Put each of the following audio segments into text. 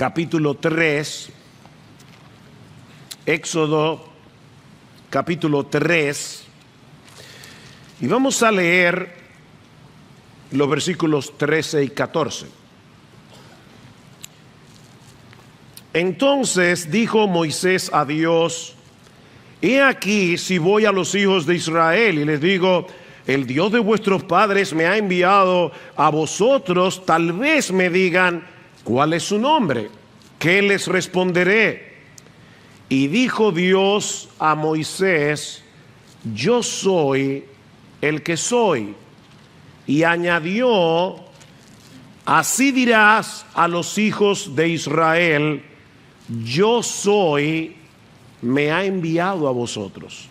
capítulo 3, Éxodo capítulo 3, y vamos a leer los versículos 13 y 14. Entonces dijo Moisés a Dios: he aquí, si voy a los hijos de Israel y les digo, el Dios de vuestros padres me ha enviado a vosotros, tal vez me digan, ¿cuál es su nombre? ¿Qué les responderé? Y dijo Dios a Moisés: yo soy el que soy. Y añadió: así dirás a los hijos de Israel, yo soy, me ha enviado a vosotros.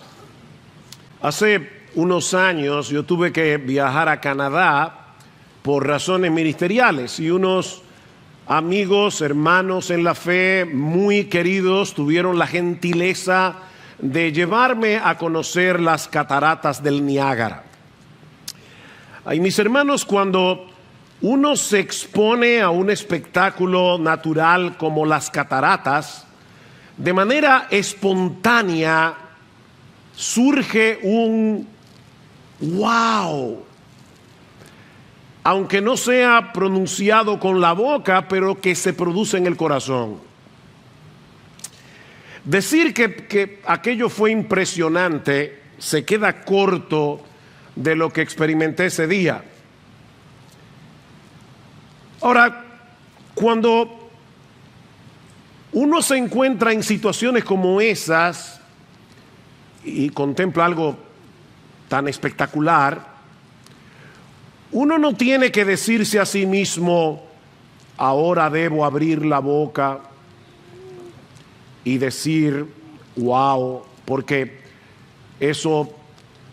Hace unos años yo tuve que viajar a Canadá por razones ministeriales, y unos amigos, hermanos en la fe muy queridos tuvieron la gentileza de llevarme a conocer las cataratas del Niágara. Y mis hermanos, cuando uno se expone a un espectáculo natural como las cataratas, de manera espontánea surge un wow, aunque no sea pronunciado con la boca, pero que se produce en el corazón. Decir que aquello fue impresionante se queda corto de lo que experimenté ese día. Ahora, cuando uno se encuentra en situaciones como esas y contempla algo tan espectacular, uno no tiene que decirse a sí mismo, ahora debo abrir la boca y decir wow, porque eso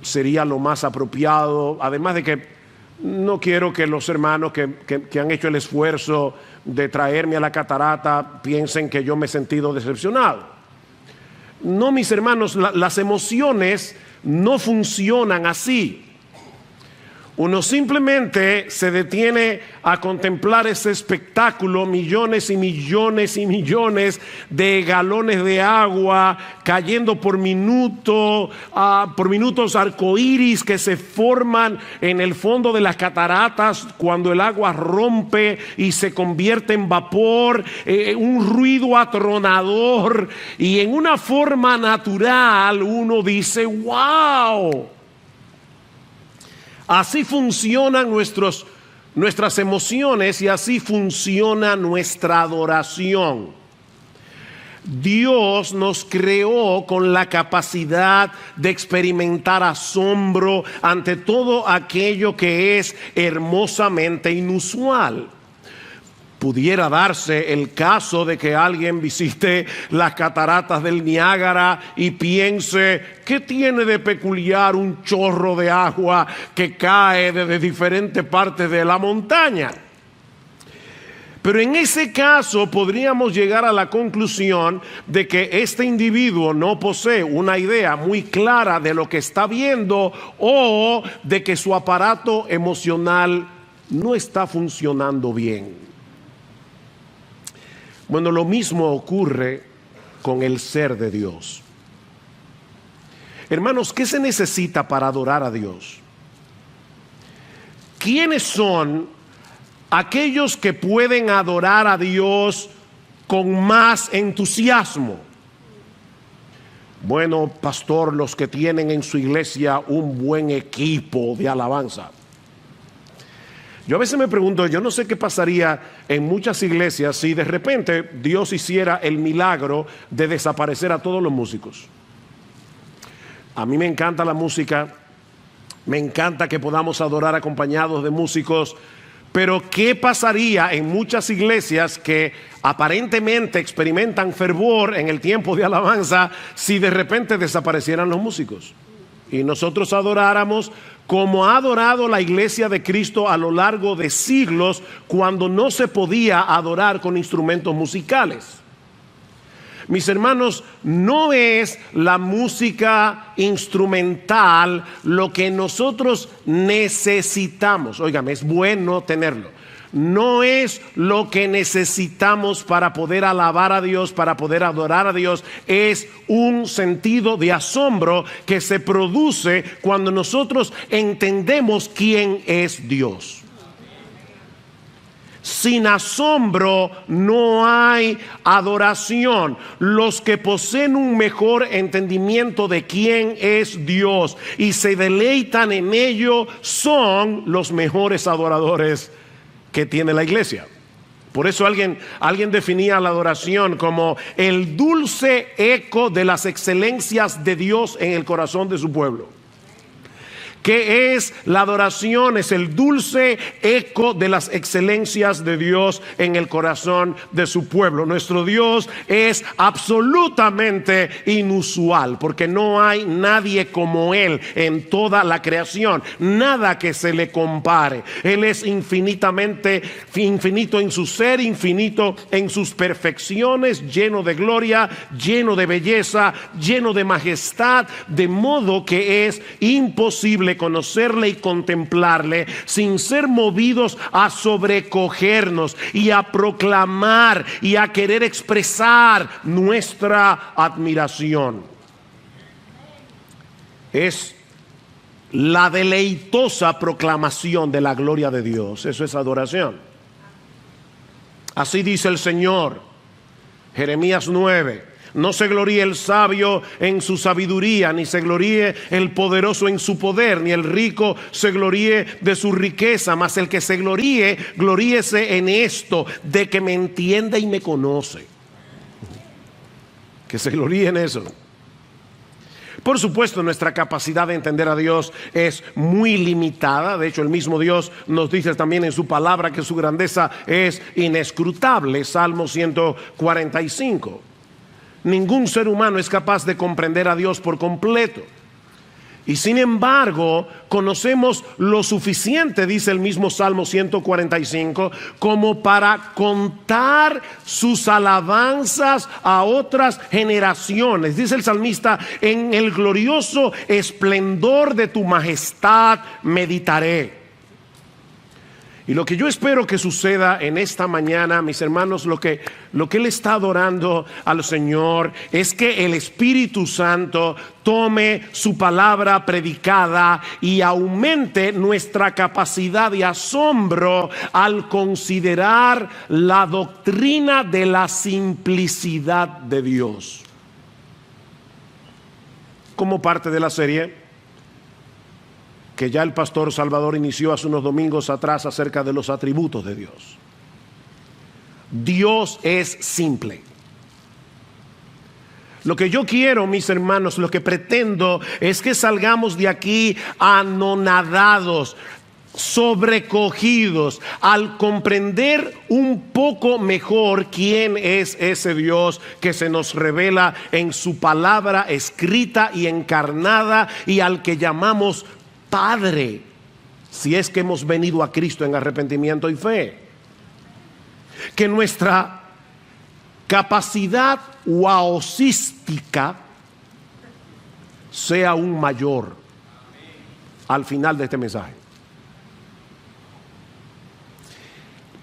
sería lo más apropiado. Además de que no quiero que los hermanos que han hecho el esfuerzo de traerme a la catarata piensen que yo me he sentido decepcionado. No, mis hermanos, las emociones no funcionan así. Uno simplemente se detiene a contemplar ese espectáculo, millones y millones y millones de galones de agua cayendo por minutos arcoíris que se forman en el fondo de las cataratas cuando el agua rompe y se convierte en vapor, un ruido atronador, y en una forma natural uno dice wow. Así funcionan nuestras emociones, y así funciona nuestra adoración. Dios nos creó con la capacidad de experimentar asombro ante todo aquello que es hermosamente inusual. Pudiera darse el caso de que alguien visite las cataratas del Niágara y piense, ¿qué tiene de peculiar un chorro de agua que cae desde diferentes partes de la montaña? Pero en ese caso podríamos llegar a la conclusión de que este individuo no posee una idea muy clara de lo que está viendo, o de que su aparato emocional no está funcionando bien. Bueno, lo mismo ocurre con el ser de Dios. Hermanos, ¿qué se necesita para adorar a Dios? ¿Quiénes son aquellos que pueden adorar a Dios con más entusiasmo? Bueno, pastor, los que tienen en su iglesia un buen equipo de alabanza. Yo a veces me pregunto, yo no sé qué pasaría en muchas iglesias si de repente Dios hiciera el milagro de desaparecer a todos los músicos. A mí me encanta la música, me encanta que podamos adorar acompañados de músicos, pero ¿qué pasaría en muchas iglesias que aparentemente experimentan fervor en el tiempo de alabanza si de repente desaparecieran los músicos y nosotros adoráramos como ha adorado la iglesia de Cristo a lo largo de siglos, cuando no se podía adorar con instrumentos musicales? Mis hermanos, no es la música instrumental lo que nosotros necesitamos. Óigame, es bueno tenerlo. no es lo que necesitamos para poder alabar a Dios, para poder adorar a Dios. Es un sentido de asombro que se produce cuando nosotros entendemos quién es Dios. Sin asombro no hay adoración. Los que poseen un mejor entendimiento de quién es Dios y se deleitan en ello son los mejores adoradores que tiene la iglesia. Por eso alguien definía la adoración como el dulce eco de las excelencias de Dios en el corazón de su pueblo. ¿Qué es la adoración? Es el dulce eco de las excelencias de Dios en el corazón de su pueblo. Nuestro Dios es absolutamente inusual, porque no hay nadie como Él en toda la creación, nada que se le compare. Él es infinito en su ser, infinito en sus perfecciones, lleno de gloria, lleno de belleza, lleno de majestad, de modo que es imposible conocerle y contemplarle sin ser movidos a sobrecogernos y a proclamar y a querer expresar nuestra admiración. Es la deleitosa proclamación de la gloria de Dios. Eso es adoración. Así dice el Señor, Jeremías 9. No se gloríe el sabio en su sabiduría, ni se gloríe el poderoso en su poder, ni el rico se gloríe de su riqueza, mas el que se gloríe, gloríese en esto, de que me entiende y me conoce. Que se gloríe en eso. Por supuesto, nuestra capacidad de entender a Dios es muy limitada. De hecho, el mismo Dios nos dice también en su palabra que su grandeza es inescrutable. Salmo 145. Ningún ser humano es capaz de comprender a Dios por completo. Y sin embargo, conocemos lo suficiente, dice el mismo Salmo 145, como para contar sus alabanzas a otras generaciones. Dice el salmista, en el glorioso esplendor de tu majestad meditaré. Y lo que yo espero que suceda en esta mañana, mis hermanos, lo que Él está adorando al Señor es que el Espíritu Santo tome su palabra predicada y aumente nuestra capacidad de asombro al considerar la doctrina de la simplicidad de Dios. Como parte de la serie que ya el pastor Salvador inició hace unos domingos atrás acerca de los atributos de Dios. Dios es simple. Lo que yo quiero, mis hermanos, lo que pretendo es que salgamos de aquí anonadados, sobrecogidos, al comprender un poco mejor quién es ese Dios que se nos revela en su palabra escrita y encarnada, y al que llamamos Padre, si es que hemos venido a Cristo en arrepentimiento y fe. Que nuestra capacidad waosística sea aún mayor al final de este mensaje.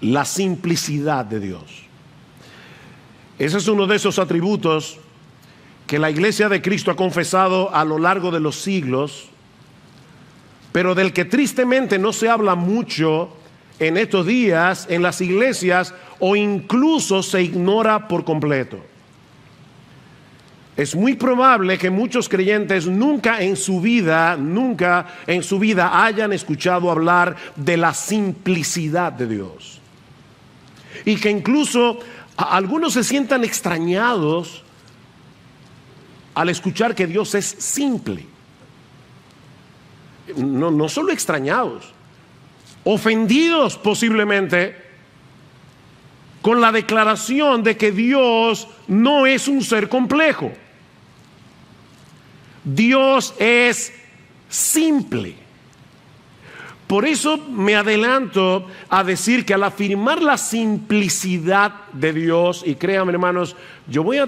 La simplicidad de Dios. Ese es uno de esos atributos que la iglesia de Cristo ha confesado a lo largo de los siglos, pero del que tristemente no se habla mucho en estos días en las iglesias, o incluso se ignora por completo. Es muy probable que muchos creyentes nunca en su vida hayan escuchado hablar de la simplicidad de Dios. Y que incluso algunos se sientan extrañados al escuchar que Dios es simple. No solo extrañados, ofendidos posiblemente con la declaración de que Dios no es un ser complejo. Dios es simple. Por eso me adelanto a decir que al afirmar la simplicidad de Dios, y créanme hermanos, yo voy a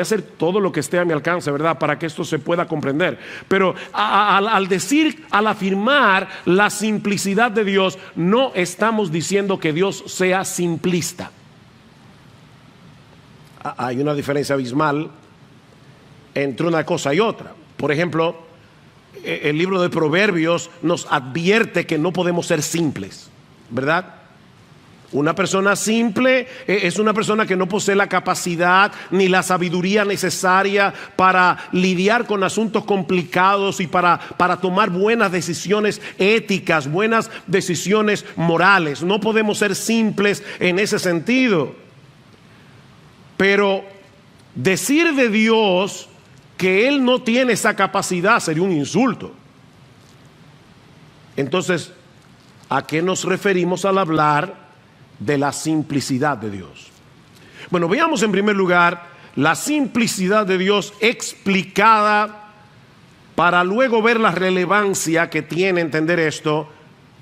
hacer todo lo que esté a mi alcance, ¿verdad?, para que esto se pueda comprender. Pero al afirmar la simplicidad de Dios, no estamos diciendo que Dios sea simplista. Hay una diferencia abismal entre una cosa y otra. Por ejemplo, el libro de Proverbios nos advierte que no podemos ser simples, ¿verdad? Una persona simple es una persona que no posee la capacidad ni la sabiduría necesaria para lidiar con asuntos complicados y para tomar buenas decisiones éticas, buenas decisiones morales. No podemos ser simples en ese sentido. Pero decir de Dios que Él no tiene esa capacidad sería un insulto. Entonces, ¿a qué nos referimos al hablar de la simplicidad de Dios? Bueno, veamos en primer lugar la simplicidad de Dios explicada, para luego ver la relevancia que tiene entender esto,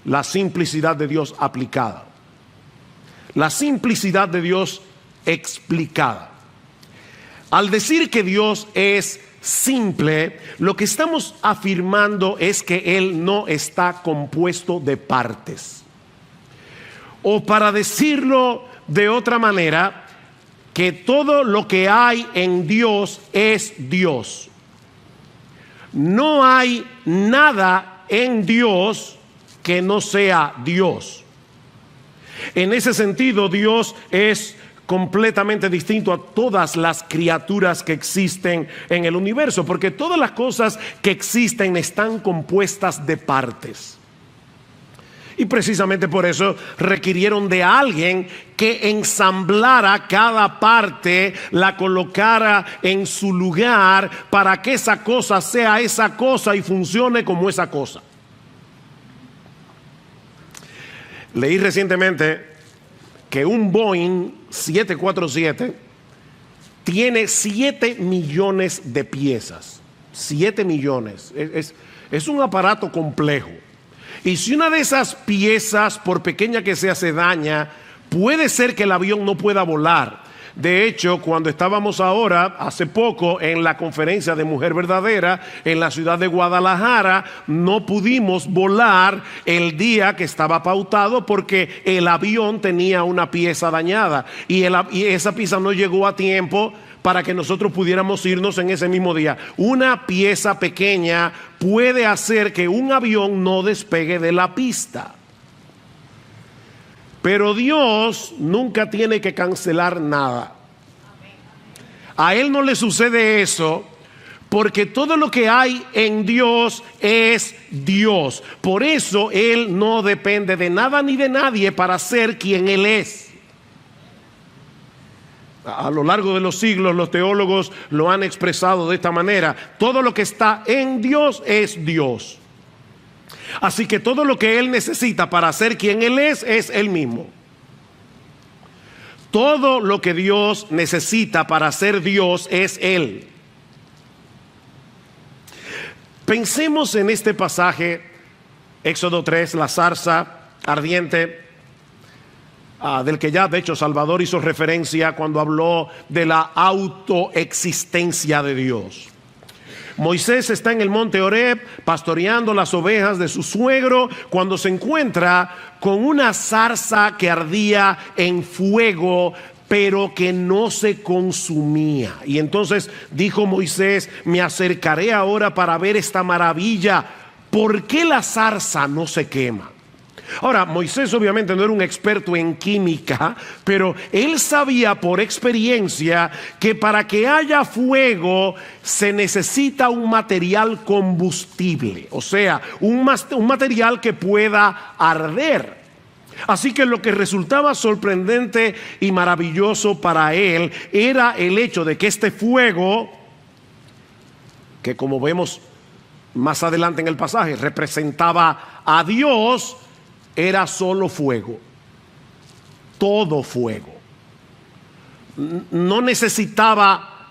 la simplicidad de Dios aplicada. La simplicidad de Dios explicada. Al decir que Dios es simple, lo que estamos afirmando es que Él no está compuesto de partes. O para decirlo de otra manera, que todo lo que hay en Dios es Dios. No hay nada en Dios que no sea Dios. En ese sentido, Dios es completamente distinto a todas las criaturas que existen en el universo, porque todas las cosas que existen están compuestas de partes. Y precisamente por eso requirieron de alguien que ensamblara cada parte, la colocara en su lugar para que esa cosa sea esa cosa y funcione como esa cosa. Leí recientemente que un Boeing 747 tiene 7 millones de piezas. 7 millones. Es un aparato complejo. Y si una de esas piezas, por pequeña que sea, se daña, puede ser que el avión no pueda volar. De hecho, cuando estábamos ahora, hace poco, en la conferencia de Mujer Verdadera, en la ciudad de Guadalajara, no pudimos volar el día que estaba pautado porque el avión tenía una pieza dañada y esa pieza no llegó a tiempo para que nosotros pudiéramos irnos en ese mismo día. Una pieza pequeña puede hacer que un avión no despegue de la pista. Pero Dios nunca tiene que cancelar nada. A Él no le sucede eso, porque todo lo que hay en Dios es Dios. Por eso Él no depende de nada ni de nadie para ser quien Él es. A lo largo de los siglos los teólogos lo han expresado de esta manera: todo lo que está en Dios es Dios. Así que todo lo que Él necesita para ser quien Él es Él mismo. Todo lo que Dios necesita para ser Dios es Él. Pensemos en este pasaje, Éxodo 3, la zarza ardiente, del que ya de hecho Salvador hizo referencia cuando habló de la autoexistencia de Dios. Moisés está en el monte Horeb pastoreando las ovejas de su suegro cuando se encuentra con una zarza que ardía en fuego, pero que no se consumía. Y entonces dijo Moisés: me acercaré ahora para ver esta maravilla. ¿Por qué la zarza no se quema? Ahora, Moisés obviamente no era un experto en química, pero él sabía por experiencia que para que haya fuego se necesita un material combustible, o sea, un material que pueda arder. Así que lo que resultaba sorprendente y maravilloso para él era el hecho de que este fuego, que como vemos más adelante en el pasaje representaba a Dios, era solo fuego, todo fuego. No necesitaba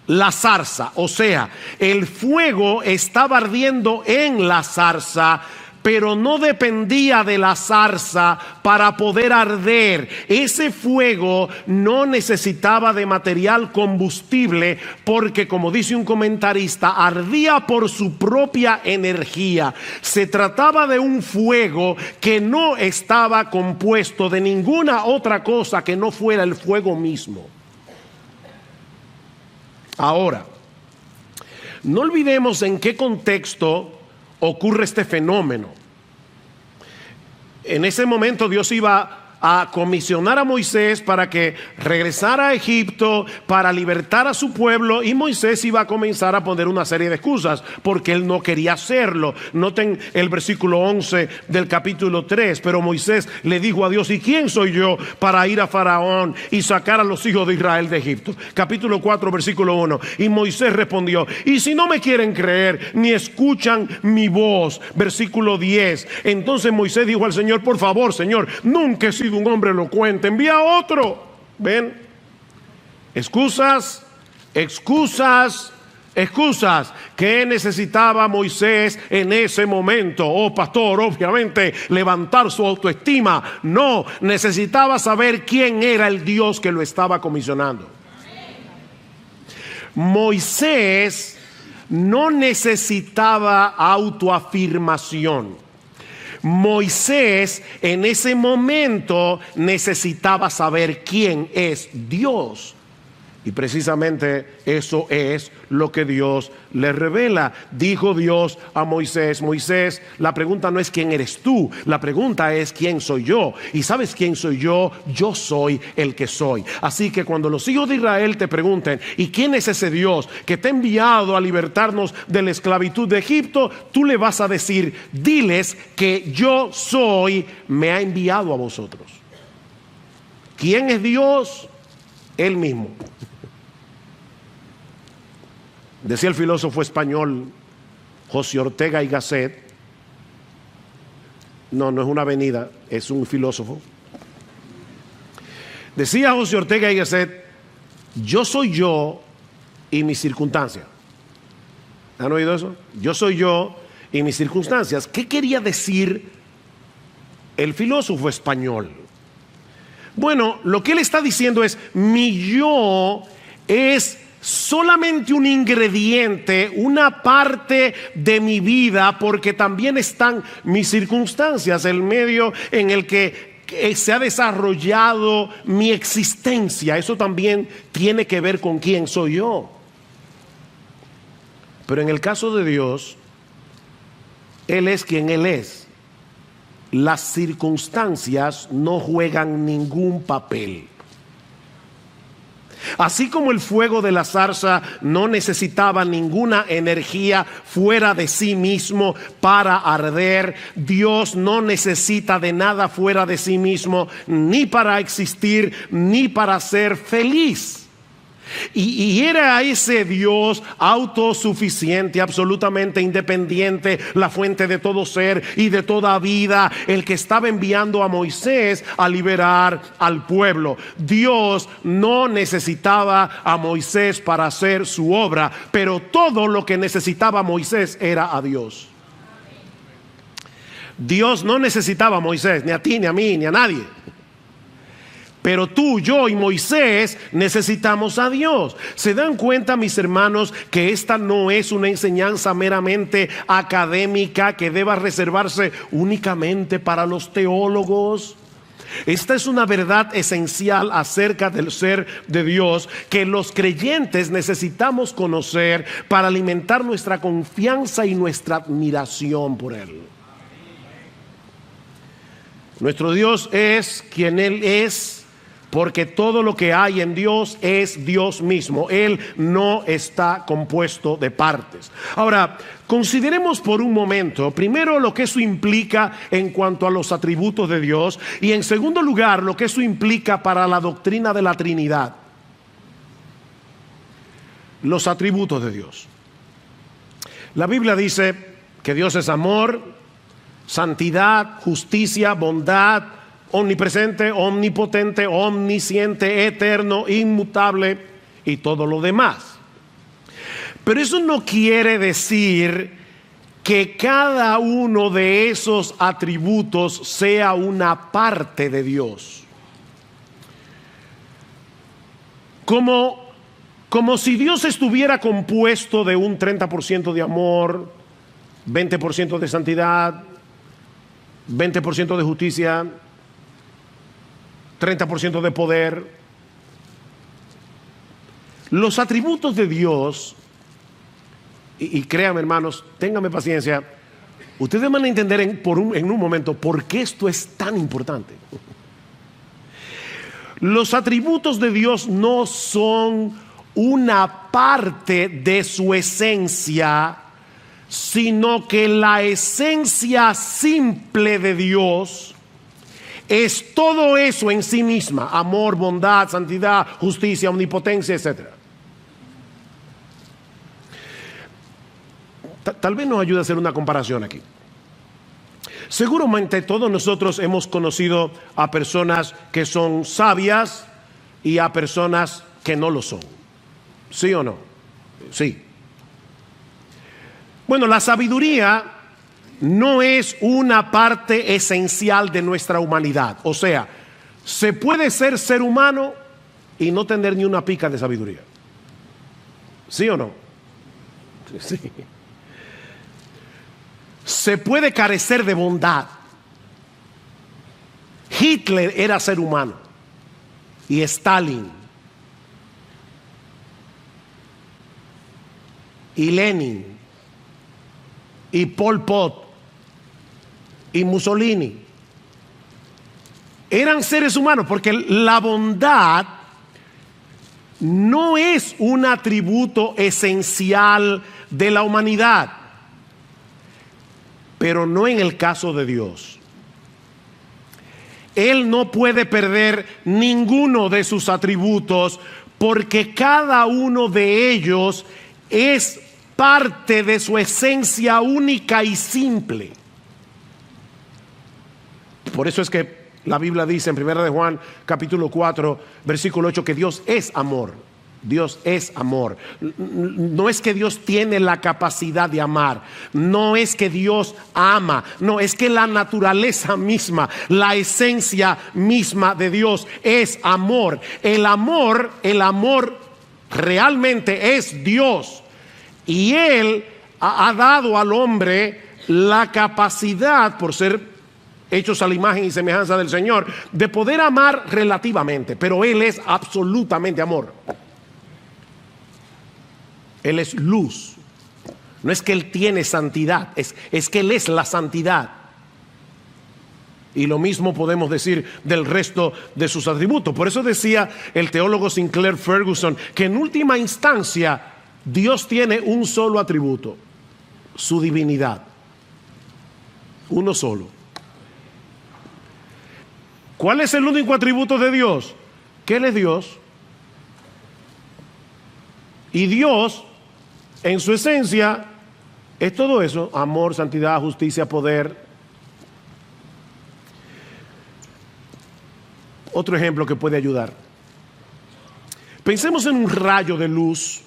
la zarza, o sea, el fuego estaba ardiendo en la zarza, pero no dependía de la zarza para poder arder. Ese fuego no necesitaba de material combustible porque, como dice un comentarista, ardía por su propia energía. Se trataba de un fuego que no estaba compuesto de ninguna otra cosa que no fuera el fuego mismo. Ahora, no olvidemos en qué contexto ocurre este fenómeno. En ese momento Dios iba a comisionar a Moisés para que regresara a Egipto para libertar a su pueblo, y Moisés iba a comenzar a poner una serie de excusas porque él no quería hacerlo. Noten el versículo 11 del capítulo 3. Pero Moisés le dijo a Dios: ¿y quién soy yo para ir a Faraón y sacar a los hijos de Israel de Egipto? Capítulo 4 versículo 1. Y Moisés respondió: ¿y si no me quieren creer ni escuchan mi voz? Versículo 10. Entonces Moisés dijo al Señor: por favor, Señor, nunca he sido un hombre elocuente, envía a otro. ¿Ven? Excusas, excusas, excusas. ¿Qué necesitaba Moisés en ese momento? Oh, pastor, obviamente levantar su autoestima. No, necesitaba saber quién era el Dios que lo estaba comisionando. Moisés no necesitaba autoafirmación. Moisés en ese momento necesitaba saber quién es Dios. Y precisamente eso es lo que Dios le revela. Dijo Dios a Moisés: Moisés, la pregunta no es quién eres tú, la pregunta es quién soy yo. ¿Y sabes quién soy yo? Yo soy el que soy. Así que cuando los hijos de Israel te pregunten: ¿y quién es ese Dios que te ha enviado a libertarnos de la esclavitud de Egipto? Tú le vas a decir: diles que yo soy, me ha enviado a vosotros. ¿Quién es Dios? Él mismo. Decía el filósofo español José Ortega y Gasset. No es una avenida, es un filósofo. Decía José Ortega y Gasset: yo soy yo y mis circunstancias. ¿Han oído eso? Yo soy yo y mis circunstancias. ¿Qué quería decir el filósofo español? Bueno, lo que él está diciendo es: mi yo es solamente un ingrediente, una parte de mi vida, porque también están mis circunstancias, el medio en el que se ha desarrollado mi existencia. Eso también tiene que ver con quién soy yo. Pero en el caso de Dios, Él es quien Él es. Las circunstancias no juegan ningún papel. Así como el fuego de la zarza no necesitaba ninguna energía fuera de sí mismo para arder, Dios no necesita de nada fuera de sí mismo, ni para existir, ni para ser feliz. Y era ese Dios autosuficiente, absolutamente independiente, la fuente de todo ser y de toda vida, el que estaba enviando a Moisés a liberar al pueblo. Dios no necesitaba a Moisés para hacer su obra, pero todo lo que necesitaba Moisés era a Dios. Dios no necesitaba a Moisés, ni a ti, ni a mí, ni a nadie. Pero tú, yo y Moisés necesitamos a Dios. ¿Se dan cuenta, mis hermanos, que esta no es una enseñanza meramente académica que deba reservarse únicamente para los teólogos? Esta es una verdad esencial acerca del ser de Dios que los creyentes necesitamos conocer para alimentar nuestra confianza y nuestra admiración por Él. Nuestro Dios es quien Él es, porque todo lo que hay en Dios es Dios mismo. Él no está compuesto de partes. Ahora, consideremos por un momento, primero, lo que eso implica en cuanto a los atributos de Dios, y en segundo lugar, lo que eso implica para la doctrina de la Trinidad. Los atributos de Dios. La Biblia dice que Dios es amor, santidad, justicia, bondad, omnipresente, omnipotente, omnisciente, eterno, inmutable y todo lo demás. Pero eso no quiere decir que cada uno de esos atributos sea una parte de Dios. Como si Dios estuviera compuesto de un 30% de amor, 20% de santidad, 20% de justicia, 30% de poder. Los atributos de Dios, y créanme hermanos, ténganme paciencia, ustedes van a entender en un momento por qué esto es tan importante. Los atributos de Dios no son una parte de su esencia, sino que la esencia simple de Dios es todo eso en sí misma: amor, bondad, santidad, justicia, omnipotencia, etc. Tal vez nos ayude a hacer una comparación aquí. Seguramente todos nosotros hemos conocido a personas que son sabias y a personas que no lo son. ¿Sí o no? Sí. Bueno, la sabiduría no es una parte esencial de nuestra humanidad. O sea, se puede ser humano y no tener ni una pizca de sabiduría. ¿Sí o no? Sí. Se puede carecer de bondad. Hitler era ser humano, y Stalin, y Lenin, y Pol Pot, y Mussolini. Eran seres humanos, porque la bondad no es un atributo esencial de la humanidad. Pero no en el caso de Dios. Él no puede perder ninguno de sus atributos, porque cada uno de ellos es parte de su esencia única y simple. Por eso es que la Biblia dice en 1 de Juan capítulo 4 versículo 8 que Dios es amor. Dios es amor. No es que Dios tiene la capacidad de amar, no es que Dios ama, no, es que la naturaleza misma, la esencia misma de Dios es amor. El amor realmente es Dios, y Él ha dado al hombre la capacidad, por ser hechos a la imagen y semejanza del Señor, de poder amar relativamente, pero Él es absolutamente amor. Él es luz. No es que Él tiene santidad, es que Él es la santidad. Y lo mismo podemos decir del resto de sus atributos. Por eso decía el teólogo Sinclair Ferguson que en última instancia Dios tiene un solo atributo: su divinidad. Uno solo. ¿Cuál es el único atributo de Dios? Que Él es Dios. Y Dios, en su esencia, es todo eso: amor, santidad, justicia, poder. Otro ejemplo que puede ayudar. Pensemos en un rayo de luz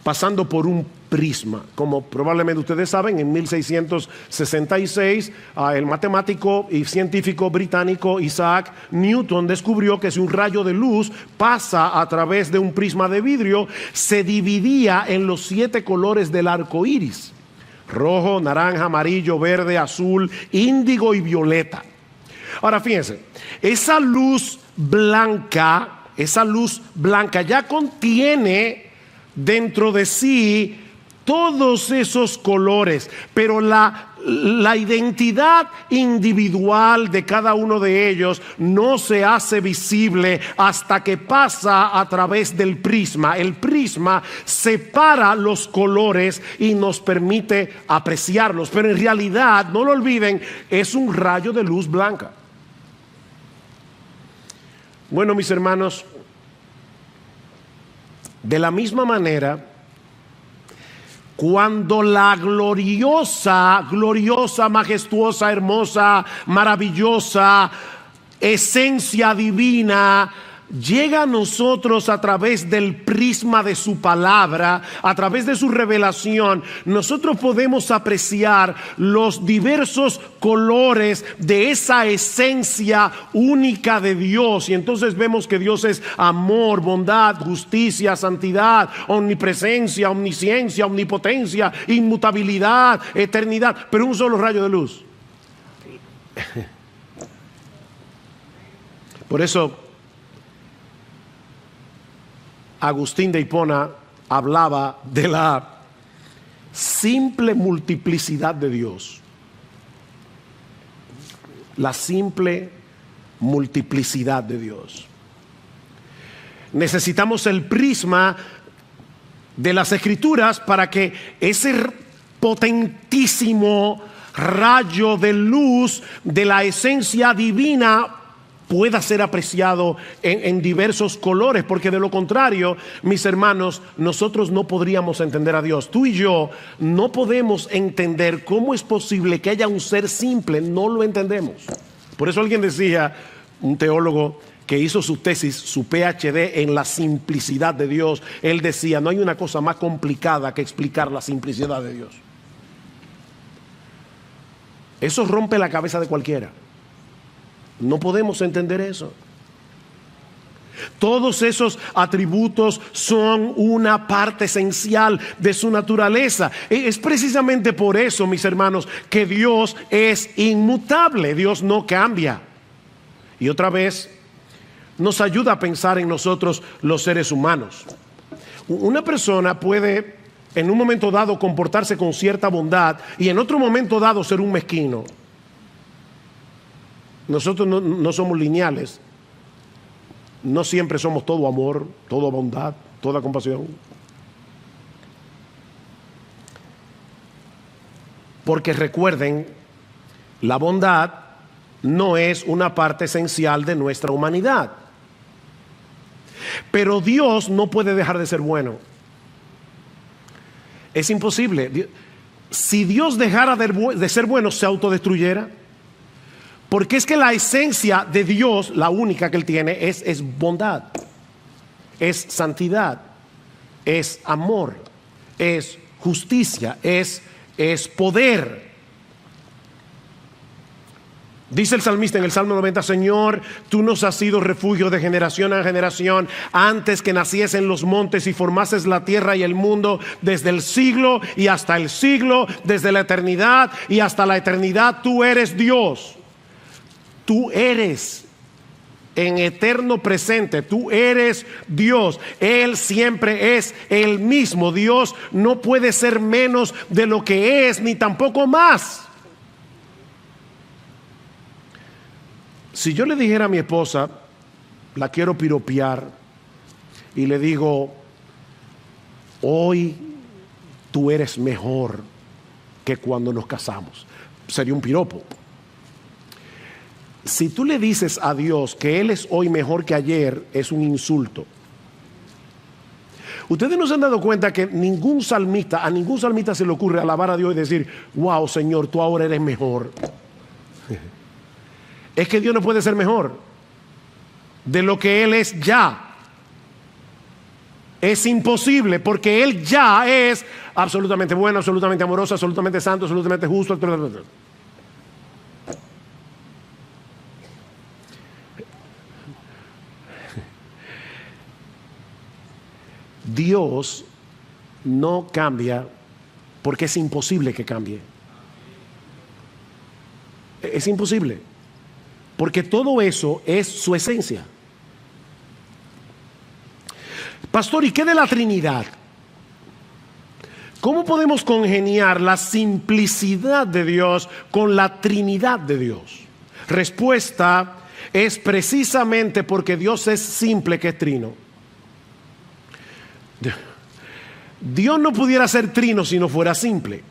pasando por un prisma. Como probablemente ustedes saben, en 1666 el matemático y científico británico Isaac Newton descubrió que si un rayo de luz pasa a través de un prisma de vidrio, se dividía en los 7 colores del arco iris: rojo, naranja, amarillo, verde, azul, índigo y violeta. Ahora fíjense, esa luz blanca ya contiene dentro de sí todos esos colores, pero la identidad individual de cada uno de ellos no se hace visible hasta que pasa a través del prisma. El prisma separa los colores y nos permite apreciarlos, pero en realidad, no lo olviden, es un rayo de luz blanca. Bueno, mis hermanos, de la misma manera, cuando la gloriosa, majestuosa, hermosa, maravillosa esencia divina llega a nosotros a través del prisma de su palabra, a través de su revelación, nosotros podemos apreciar los diversos colores de esa esencia única de Dios. Y entonces vemos que Dios es amor, bondad, justicia, santidad, omnipresencia, omnisciencia, omnipotencia, inmutabilidad, eternidad, pero un solo rayo de luz. Por eso Agustín de Hipona hablaba de la simple multiplicidad de Dios. La simple multiplicidad de Dios. Necesitamos el prisma de las Escrituras para que ese potentísimo rayo de luz de la esencia divina pueda ser apreciado en diversos colores, porque de lo contrario, mis hermanos, nosotros no podríamos entender a Dios. Tú y yo no podemos entender cómo es posible que haya un ser simple, no lo entendemos. Por eso alguien decía, un teólogo que hizo su tesis, su PhD en la simplicidad de Dios, él decía, no hay una cosa más complicada que explicar la simplicidad de Dios. Eso rompe la cabeza de cualquiera. No podemos entender eso. Todos esos atributos son una parte esencial de su naturaleza. Es precisamente por eso, mis hermanos, que Dios es inmutable. Dios no cambia. Y otra vez nos ayuda a pensar en nosotros los seres humanos. Una persona puede en un momento dado comportarse con cierta bondad y en otro momento dado ser un mezquino. Nosotros no somos lineales. No siempre somos todo amor, toda bondad, toda compasión. Porque recuerden, la bondad no es una parte esencial de nuestra humanidad. Pero Dios no puede dejar de ser bueno. Es imposible. Si Dios dejara de ser bueno, se autodestruyera. Porque es que la esencia de Dios, la única que Él tiene, es bondad, es santidad, es amor, es justicia, es poder. Dice el salmista en el Salmo 90, Señor, tú nos has sido refugio de generación en generación, antes que naciesen los montes y formases la tierra y el mundo, desde el siglo y hasta el siglo, desde la eternidad y hasta la eternidad, tú eres Dios. Tú eres en eterno presente, tú eres Dios. Él siempre es el mismo. Dios no puede ser menos de lo que es, ni tampoco más. Si yo le dijera a mi esposa, la quiero piropear, y le digo, hoy tú eres mejor que cuando nos casamos, sería un piropo. Si tú le dices a Dios que Él es hoy mejor que ayer, es un insulto. Ustedes no se han dado cuenta que a ningún salmista se le ocurre alabar a Dios y decir, wow, Señor, tú ahora eres mejor. Es que Dios no puede ser mejor de lo que Él es ya. Es imposible, porque Él ya es absolutamente bueno, absolutamente amoroso, absolutamente santo, absolutamente justo, etc. Dios no cambia porque es imposible que cambie. Es imposible. Porque todo eso es su esencia. Pastor, ¿y qué de la Trinidad? ¿Cómo podemos congeniar la simplicidad de Dios con la Trinidad de Dios? Respuesta es precisamente porque Dios es simple que es trino. Dios no pudiera ser trino si no fuera simple.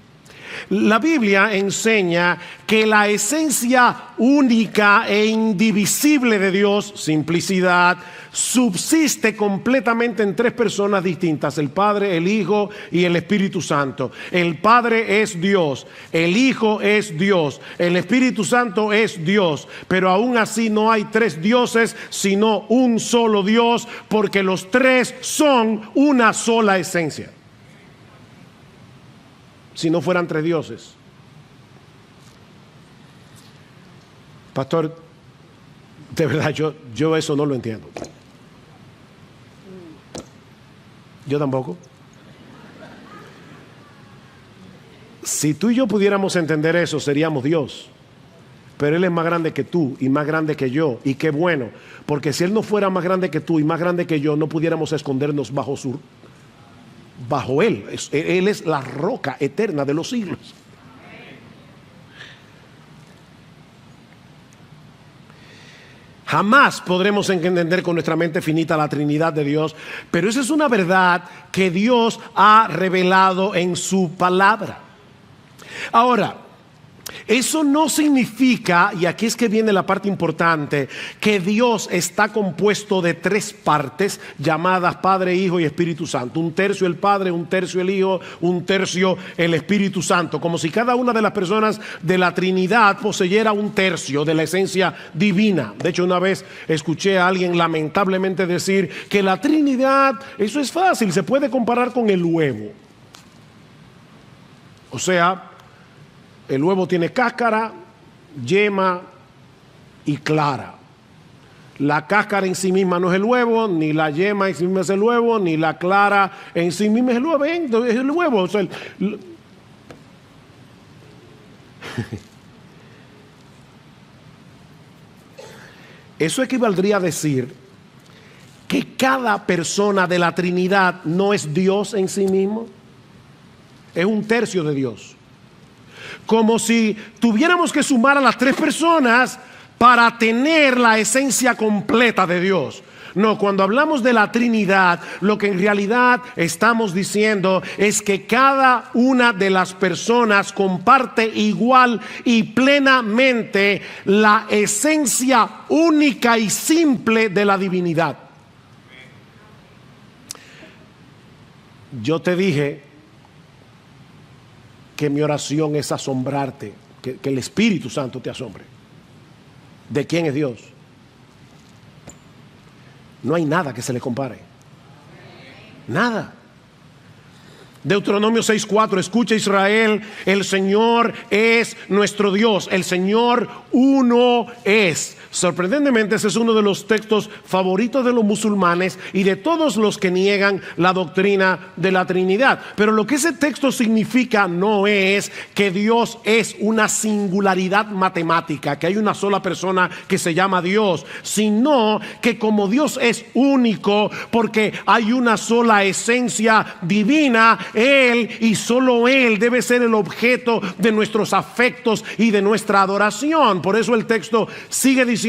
La Biblia enseña que la esencia única e indivisible de Dios, simplicidad, subsiste completamente en tres personas distintas: el Padre, el Hijo y el Espíritu Santo. El Padre es Dios, el Hijo es Dios, el Espíritu Santo es Dios, pero aún así no hay tres dioses, sino un solo Dios, porque los tres son una sola esencia. Si no fueran tres dioses. Pastor, de verdad yo eso no lo entiendo. Yo tampoco. Si tú y yo pudiéramos entender eso, seríamos Dios. Pero Él es más grande que tú y más grande que yo. Y qué bueno, porque si Él no fuera más grande que tú y más grande que yo, no pudiéramos escondernos bajo Él. Él es la roca eterna de los siglos. Jamás podremos entender con nuestra mente finita la Trinidad de Dios, pero esa es una verdad que Dios ha revelado en su palabra. Ahora, eso no significa, y aquí es que viene la parte importante, que Dios está compuesto de tres partes llamadas Padre, Hijo y Espíritu Santo. Un tercio el Padre, un tercio el Hijo, un tercio el Espíritu Santo. Como si cada una de las personas de la Trinidad poseyera un tercio de la esencia divina. De hecho, una vez escuché a alguien lamentablemente decir que la Trinidad, eso es fácil, se puede comparar con el huevo. O sea, el huevo tiene cáscara, yema y clara. La cáscara en sí misma no es el huevo, ni la yema en sí misma es el huevo, ni la clara en sí misma es el huevo. Es el huevo. O sea, eso equivaldría a decir que cada persona de la Trinidad no es Dios en sí mismo. Es un tercio de Dios. Como si tuviéramos que sumar a las tres personas para tener la esencia completa de Dios. No, cuando hablamos de la Trinidad, lo que en realidad estamos diciendo es que cada una de las personas comparte igual y plenamente la esencia única y simple de la divinidad. Yo te dije que mi oración es asombrarte, que el Espíritu Santo te asombre. ¿De quién es Dios? No hay nada que se le compare. Nada. Deuteronomio 6:4, escucha Israel, el Señor es nuestro Dios, el Señor uno es. Sorprendentemente, ese es uno de los textos favoritos de los musulmanes y de todos los que niegan la doctrina de la Trinidad. Pero lo que ese texto significa no es que Dios es una singularidad matemática, que hay una sola persona que se llama Dios, sino que como Dios es único, porque hay una sola esencia divina, Él y solo Él debe ser el objeto de nuestros afectos y de nuestra adoración. Por eso el texto sigue diciendo: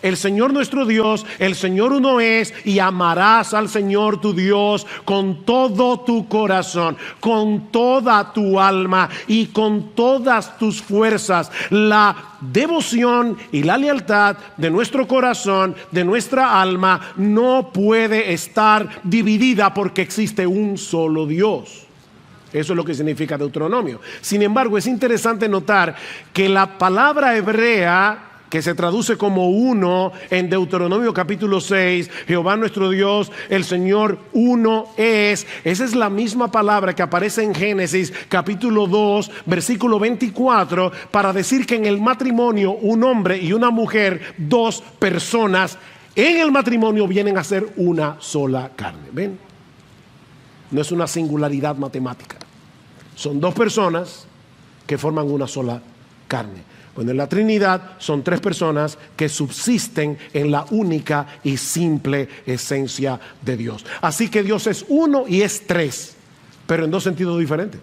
el Señor nuestro Dios, el Señor uno es, y amarás al Señor tu Dios con todo tu corazón, con toda tu alma y con todas tus fuerzas. La devoción y la lealtad de nuestro corazón, de nuestra alma, no puede estar dividida porque existe un solo Dios. Eso es lo que significa Deuteronomio. Sin embargo, es interesante notar que la palabra hebrea que se traduce como uno en Deuteronomio capítulo 6, Jehová nuestro Dios, el Señor uno es. Esa es la misma palabra que aparece en Génesis capítulo 2, versículo 24, para decir que en el matrimonio un hombre y una mujer, dos personas, en el matrimonio vienen a ser una sola carne. ¿Ven? No es una singularidad matemática. Son dos personas que forman una sola carne. Bueno, en la Trinidad son tres personas que subsisten en la única y simple esencia de Dios. Así que Dios es uno y es tres, pero en dos sentidos diferentes.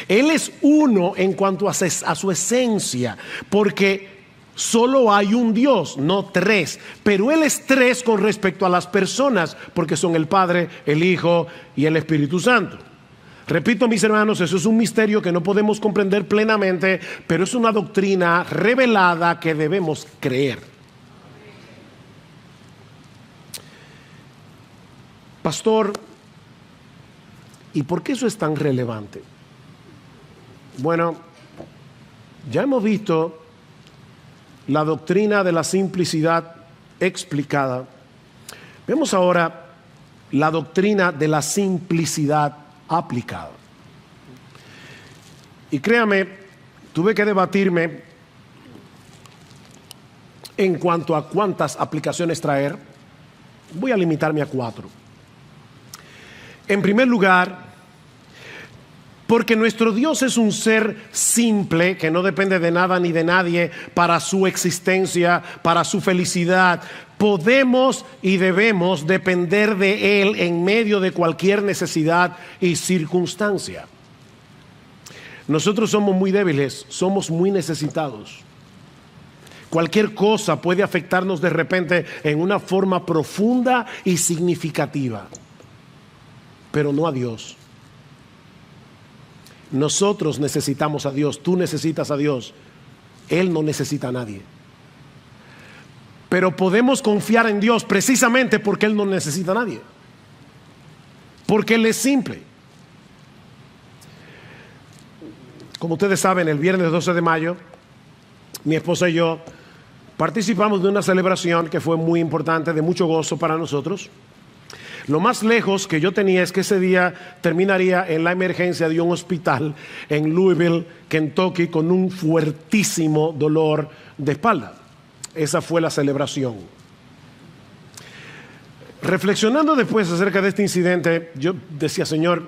Él es uno en cuanto a su esencia, porque solo hay un Dios, no tres. Pero Él es tres con respecto a las personas, porque son el Padre, el Hijo y el Espíritu Santo. Repito, mis hermanos, eso es un misterio que no podemos comprender plenamente, pero es una doctrina revelada que debemos creer. Pastor, ¿y por qué eso es tan relevante? Bueno, ya hemos visto la doctrina de la simplicidad explicada. Vemos ahora la doctrina de la simplicidad aplicada. Y créame, tuve que debatirme en cuanto a cuántas aplicaciones traer. Voy a limitarme a 4. En primer lugar, porque nuestro Dios es un ser simple que no depende de nada ni de nadie para su existencia, para su felicidad. Podemos y debemos depender de Él en medio de cualquier necesidad y circunstancia. Nosotros somos muy débiles, somos muy necesitados. Cualquier cosa puede afectarnos de repente en una forma profunda y significativa, pero no a Dios. Nosotros necesitamos a Dios, tú necesitas a Dios, Él no necesita a nadie. Pero podemos confiar en Dios precisamente porque Él no necesita a nadie. Porque Él es simple. Como ustedes saben, el viernes 12 de mayo, mi esposa y yo participamos de una celebración que fue muy importante, de mucho gozo para nosotros. Lo más lejos que yo tenía es que ese día terminaría en la emergencia de un hospital en Louisville, Kentucky, con un fuertísimo dolor de espalda. Esa fue la celebración. Reflexionando después acerca de este incidente, yo decía, Señor,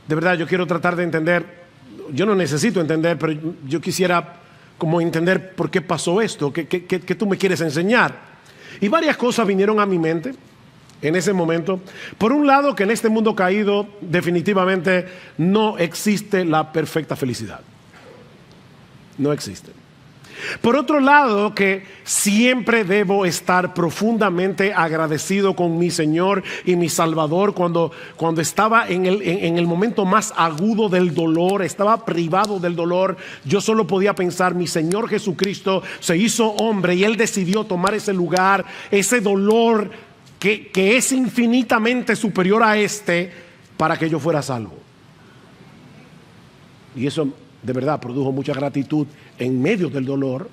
de verdad yo quiero tratar de entender, yo no necesito entender, pero yo quisiera como entender por qué pasó esto, qué tú me quieres enseñar. Y varias cosas vinieron a mi mente en ese momento. Por un lado, que en este mundo caído definitivamente no existe la perfecta felicidad. No existe. Por otro lado, que siempre debo estar profundamente agradecido con mi Señor y mi Salvador cuando estaba en el momento más agudo del dolor, estaba privado del dolor. Yo solo podía pensar, mi Señor Jesucristo se hizo hombre y Él decidió tomar ese lugar, ese dolor que es infinitamente superior a este, para que yo fuera salvo. Y eso de verdad produjo mucha gratitud en medio del dolor.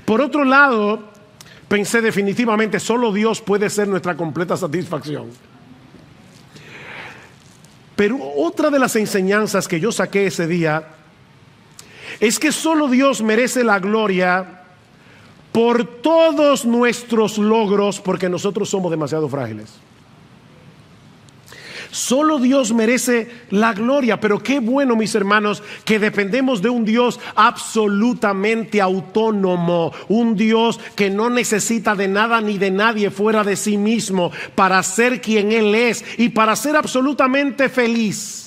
Por otro lado, pensé definitivamente, solo Dios puede ser nuestra completa satisfacción. Pero otra de las enseñanzas que yo saqué ese día es que solo Dios merece la gloria por todos nuestros logros, porque nosotros somos demasiado frágiles. Solo Dios merece la gloria, pero qué bueno, mis hermanos, que dependemos de un Dios absolutamente autónomo, un Dios que no necesita de nada ni de nadie fuera de sí mismo para ser quien Él es y para ser absolutamente feliz.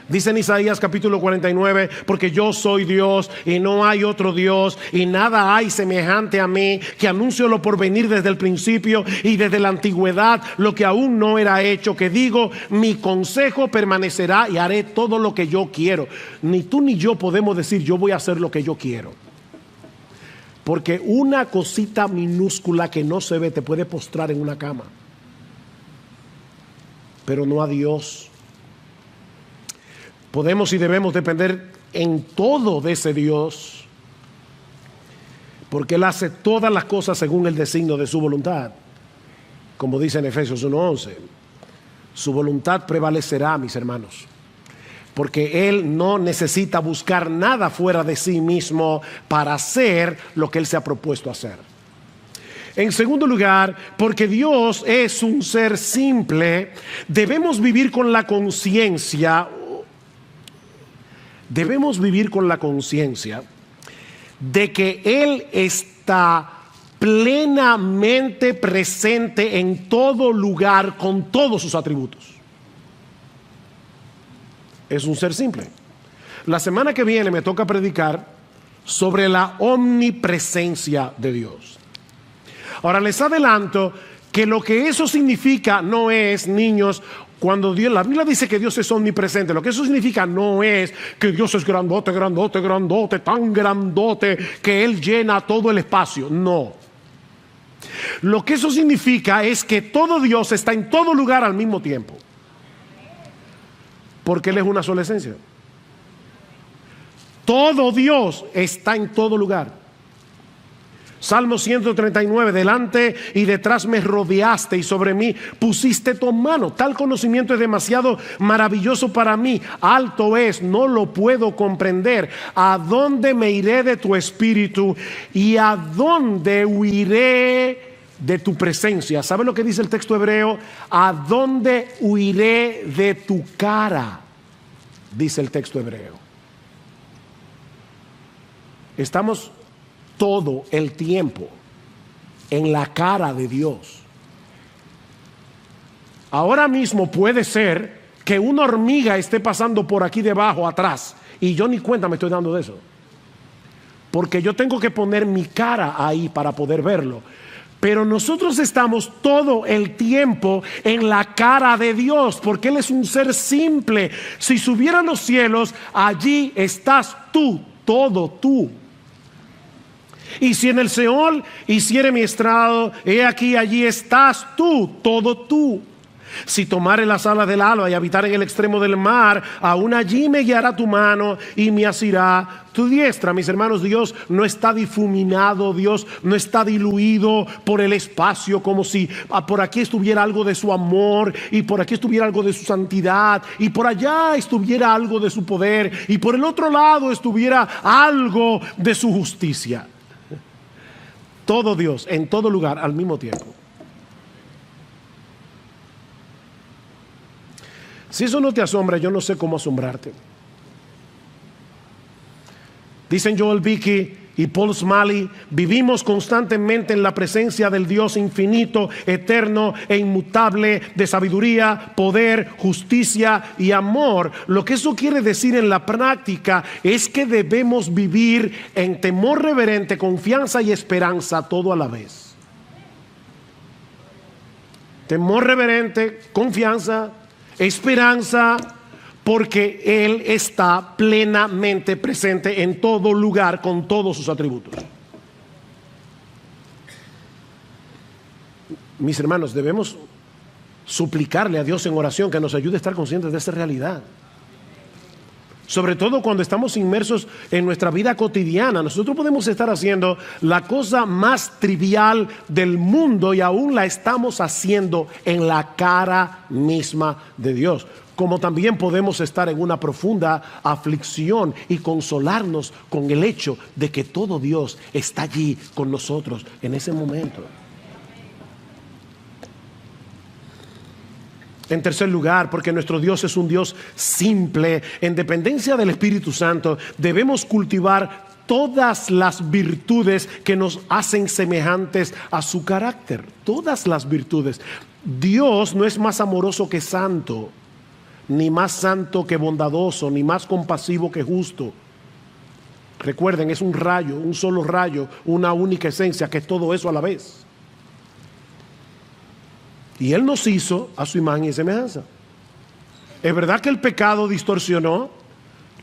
Dice en Isaías capítulo 49, porque yo soy Dios y no hay otro Dios y nada hay semejante a mí, que anuncio lo por venir desde el principio y desde la antigüedad, lo que aún no era hecho, que digo, mi consejo permanecerá y haré todo lo que yo quiero. Ni tú ni yo podemos decir, yo voy a hacer lo que yo quiero. Porque una cosita minúscula que no se ve te puede postrar en una cama. Pero no a Dios. Podemos y debemos depender en todo de ese Dios, porque Él hace todas las cosas según el designio de su voluntad. Como dice en Efesios 1:11, su voluntad prevalecerá, mis hermanos, porque Él no necesita buscar nada fuera de sí mismo para hacer lo que Él se ha propuesto hacer. En segundo lugar, porque Dios es un ser simple, debemos vivir con la conciencia. Debemos vivir con la conciencia de que Él está plenamente presente en todo lugar con todos sus atributos. Es un ser simple. La semana que viene me toca predicar sobre la omnipresencia de Dios. Ahora les adelanto que lo que eso significa no es, niños, Cuando Dios, la Biblia dice que Dios es omnipresente, lo que eso significa no es que Dios es grandote, grandote, grandote, tan grandote que Él llena todo el espacio. No. Lo que eso significa es que todo Dios está en todo lugar al mismo tiempo. Porque Él es una sola esencia. Todo Dios está en todo lugar. Salmo 139, delante y detrás me rodeaste y sobre mí pusiste tu mano. Tal conocimiento es demasiado maravilloso para mí. Alto es, no lo puedo comprender. ¿A dónde me iré de tu espíritu y a dónde huiré de tu presencia? ¿Sabe lo que dice el texto hebreo? ¿A dónde huiré de tu cara? Dice el texto hebreo. Estamos todo el tiempo en la cara de Dios. Ahora mismo puede ser que una hormiga esté pasando por aquí debajo, atrás, y yo ni cuenta me estoy dando de eso, porque yo tengo que poner mi cara ahí para poder verlo. Pero nosotros estamos todo el tiempo en la cara de Dios, porque Él es un ser simple. Si subiera a los cielos, allí estás tú, todo tú. Y si en el Seol hiciere mi estrado, he aquí, allí estás tú, todo tú. Si tomare las alas del alba y habitar en el extremo del mar, aún allí me guiará tu mano y me asirá tu diestra. Mis hermanos, Dios no está difuminado, Dios no está diluido por el espacio, como si por aquí estuviera algo de su amor y por aquí estuviera algo de su santidad y por allá estuviera algo de su poder y por el otro lado estuviera algo de su justicia. Todo Dios en todo lugar al mismo tiempo. Si eso no te asombra, yo no sé cómo asombrarte. Dicen Joel Beeke y Paul Smalley, vivimos constantemente en la presencia del Dios infinito, eterno e inmutable, de sabiduría, poder, justicia y amor. Lo que eso quiere decir en la práctica es que debemos vivir en temor reverente, confianza y esperanza todo a la vez. Temor reverente, confianza, esperanza, porque Él está plenamente presente en todo lugar con todos sus atributos. Mis hermanos, debemos suplicarle a Dios en oración que nos ayude a estar conscientes de esta realidad. Sobre todo cuando estamos inmersos en nuestra vida cotidiana. Nosotros podemos estar haciendo la cosa más trivial del mundo y aún la estamos haciendo en la cara misma de Dios. Como también podemos estar en una profunda aflicción y consolarnos con el hecho de que todo Dios está allí con nosotros en ese momento. En tercer lugar, porque nuestro Dios es un Dios simple, en dependencia del Espíritu Santo, debemos cultivar todas las virtudes que nos hacen semejantes a su carácter. Todas las virtudes. Dios no es más amoroso que santo, ni más santo que bondadoso, ni más compasivo que justo. Recuerden, es un rayo, un solo rayo, una única esencia, que es todo eso a la vez. Y Él nos hizo a su imagen y semejanza. Es verdad que el pecado distorsionó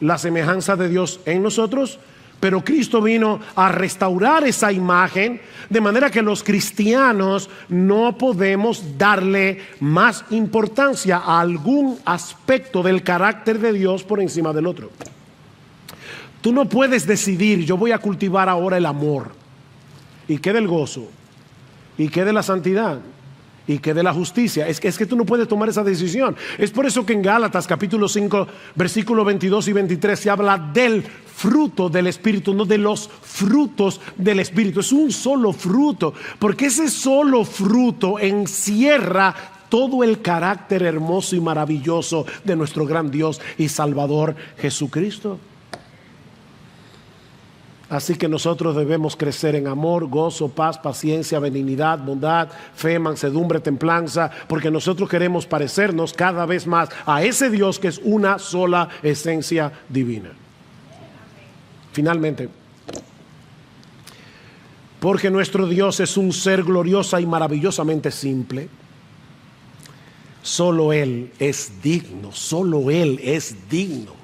la semejanza de Dios en nosotros, pero Cristo vino a restaurar esa imagen, de manera que los cristianos no podemos darle más importancia a algún aspecto del carácter de Dios por encima del otro. Tú no puedes decidir, yo voy a cultivar ahora el amor, y qué del gozo, y qué de la santidad, y que de la justicia. Es que tú no puedes tomar esa decisión. Es por eso que en Gálatas capítulo 5 versículos 22 y 23 se habla del fruto del Espíritu, no de los frutos del Espíritu. Es un solo fruto, porque ese solo fruto encierra todo el carácter hermoso y maravilloso de nuestro gran Dios y Salvador Jesucristo. Así que nosotros debemos crecer en amor, gozo, paz, paciencia, benignidad, bondad, fe, mansedumbre, templanza, porque nosotros queremos parecernos cada vez más a ese Dios que es una sola esencia divina. Finalmente, porque nuestro Dios es un ser gloriosa y maravillosamente simple, solo Él es digno, solo Él es digno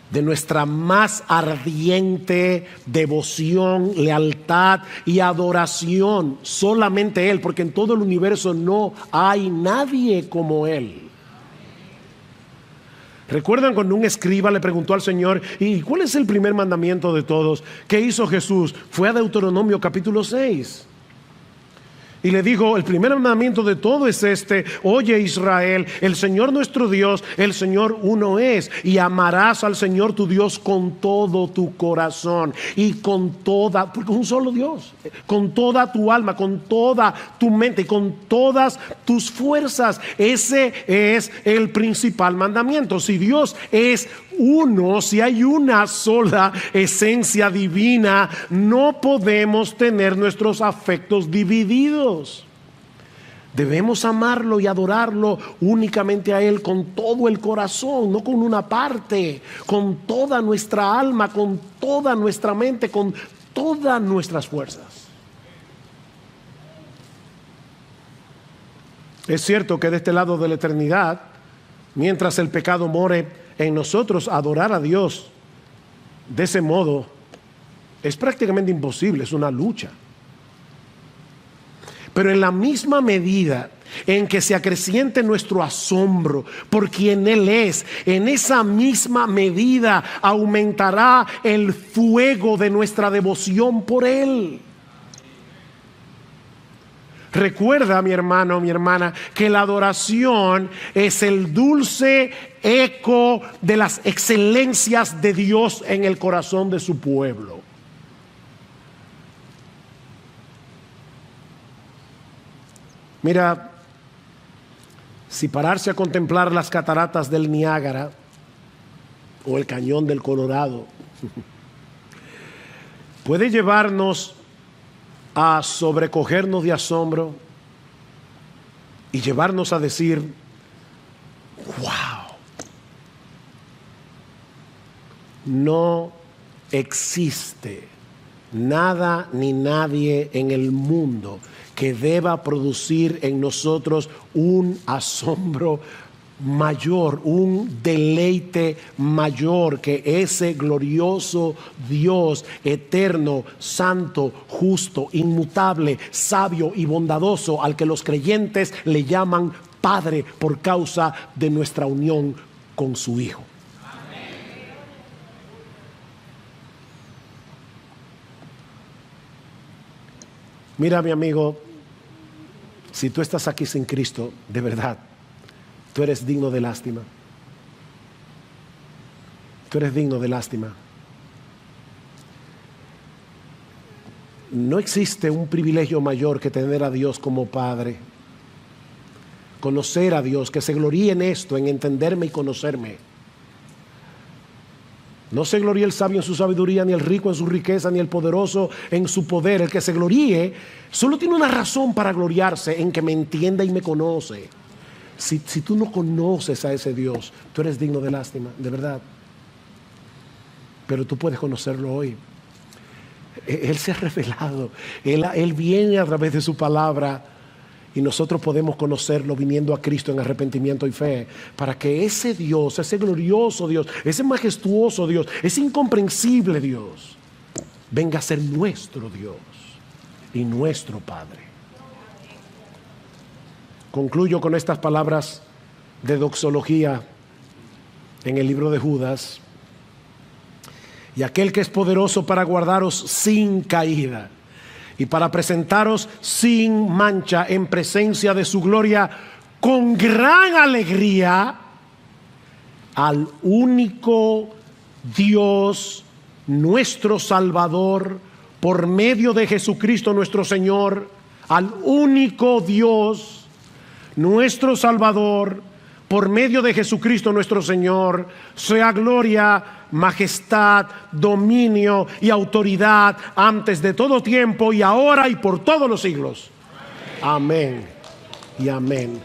de nuestra más ardiente devoción, lealtad y adoración. Solamente Él, porque en todo el universo no hay nadie como Él. ¿Recuerdan cuando un escriba le preguntó al Señor, ¿y cuál es el primer mandamiento de todos? ¿Qué hizo Jesús? Fue a Deuteronomio capítulo 6. Y le dijo, el primer mandamiento de todo es este: oye Israel, el Señor nuestro Dios, el Señor uno es, y amarás al Señor tu Dios con todo tu corazón y con toda, porque un solo Dios, con toda tu alma, con toda tu mente y con todas tus fuerzas. Ese es el principal mandamiento. Si Dios es uno, si hay una sola esencia divina, no podemos tener nuestros afectos divididos. Debemos amarlo y adorarlo únicamente a Él con todo el corazón, no con una parte, con toda nuestra alma, con toda nuestra mente, con todas nuestras fuerzas. Es cierto que de este lado de la eternidad, mientras el pecado more en nosotros, adorar a Dios de ese modo es prácticamente imposible, es una lucha. Pero en la misma medida en que se acreciente nuestro asombro por quien Él es, en esa misma medida aumentará el fuego de nuestra devoción por Él. Recuerda, mi hermano, mi hermana, que la adoración es el dulce eco de las excelencias de Dios en el corazón de su pueblo. Mira, si pararse a contemplar las cataratas del Niágara o el cañón del Colorado puede llevarnos a sobrecogernos de asombro y llevarnos a decir, wow, no existe nada ni nadie en el mundo que deba producir en nosotros un asombro mayor, un deleite mayor que ese glorioso Dios eterno, santo, justo, inmutable, sabio y bondadoso, al que los creyentes le llaman Padre por causa de nuestra unión con su Hijo. Mira, mi amigo, si tú estás aquí sin Cristo, de verdad, tú eres digno de lástima. Tú eres digno de lástima. No existe un privilegio mayor que tener a Dios como Padre. Conocer a Dios, que se gloríe en esto, en entenderme y conocerme. No se gloríe el sabio en su sabiduría, ni el rico en su riqueza, ni el poderoso en su poder. El que se gloríe solo tiene una razón para gloriarse: en que me entienda y me conoce. Si tú no conoces a ese Dios, tú eres digno de lástima, de verdad. Pero tú puedes conocerlo hoy. Él se ha revelado. Él viene a través de su palabra. Y nosotros podemos conocerlo viniendo a Cristo en arrepentimiento y fe, para que ese Dios, ese glorioso Dios, ese majestuoso Dios, ese incomprensible Dios, venga a ser nuestro Dios y nuestro Padre. Concluyo con estas palabras de doxología en el libro de Judas. Y aquel que es poderoso para guardaros sin caída y para presentaros sin mancha en presencia de su gloria con gran alegría, al único Dios, nuestro Salvador, por medio de Jesucristo nuestro Señor, al único Dios, nuestro Salvador, por medio de Jesucristo nuestro Señor, sea gloria, majestad, dominio y autoridad antes de todo tiempo y ahora y por todos los siglos. Amén y amén.